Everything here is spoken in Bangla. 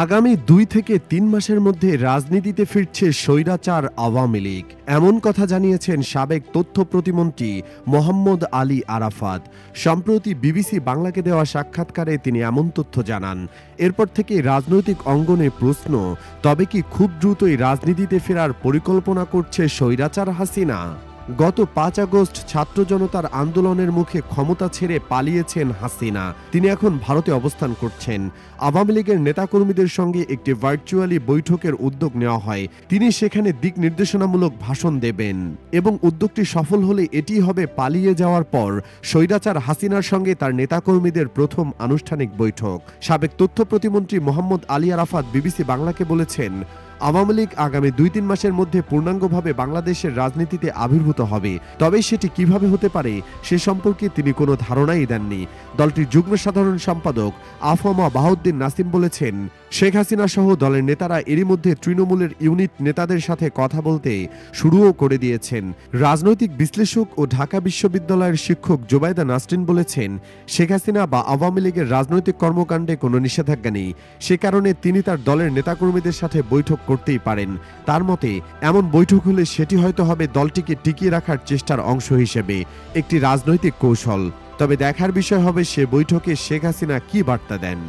আগামী ২ থেকে ৩ মাসের মধ্যে রাজনীতিতে ফিরছে স্বৈরাচার আওয়ামী লীগ, এমন কথা জানিয়েছেন সাবেক তথ্য প্রতিমন্ত্রী মোহাম্মদ আলী আরাফাত। সম্প্রতি বিবিসি বাংলাকে দেওয়া সাক্ষাৎকারে তিনি এমন তথ্য জানান। এরপর থেকে রাজনৈতিক অঙ্গনে প্রশ্ন, তবে কি খুব দ্রুতই রাজনীতিতে ফেরার পরিকল্পনা করছে স্বৈরাচার হাসিনা? গত ৫ আগস্ট ছাত্র জনতার আন্দোলনের মুখে ক্ষমতা ছেড়ে পালিয়েছেন হাসিনা। তিনি এখন ভারতে অবস্থান করছেন। আওয়ামী লীগের নেতাকর্মীদের সঙ্গে একটি ভার্চুয়ালি বৈঠকের উদ্যোগ নেওয়া হয়। তিনি সেখানে দিক নির্দেশনামূলক ভাষণ দেবেন এবং উদ্যোগটি সফল হলে এটি হবে পালিয়ে যাওয়ার পর স্বৈরাচার হাসিনার সঙ্গে তার নেতাকর্মীদের প্রথম আনুষ্ঠানিক বৈঠক। সাবেক তথ্য প্রতিমন্ত্রী মোহাম্মদ আলী আরাফাত বিবিসি বাংলাকে বলেছেন, আওয়ামী লীগ আগামী ২-৩ মাসের মধ্যে পূর্ণাঙ্গভাবে বাংলাদেশের রাজনীতিতে আবির্ভূত হবে। তবে সেটি কিভাবে হতে পারে সে সম্পর্কে তিনি কোনো ধারণাই দেননি। দলটির যুগ্ম সাধারণ সম্পাদক আফমা বাহাউদ্দিন নাসিম বলেছেন, শেখ হাসিনা সহ দলের নেতারা এরই মধ্যে তৃণমূলের ইউনিট নেতাদের সাথে কথা বলতে শুরুও করে দিয়েছেন। রাজনৈতিক বিশ্লেষক ও ঢাকা বিশ্ববিদ্যালয়ের শিক্ষক জোবাইদা নাসরিন বলেছেন, শেখ হাসিনা বা আওয়ামী লীগের রাজনৈতিক কর্মকাণ্ডে কোনো নিষেধাজ্ঞা নেই। সে কারণে তিনি তার দলের নেতাকর্মীদের সাথে বৈঠক করতেই পারেন। তার মতে এমন বৈঠক হলে সেটি হয়তো হবে দলটিকে টিকিয়ে রাখার চেষ্টার অংশ হিসেবে একটি রাজনৈতিক কৌশল। তবে দেখার বিষয় হবে সে বৈঠকে শেখ হাসিনা কী বার্তা দেন।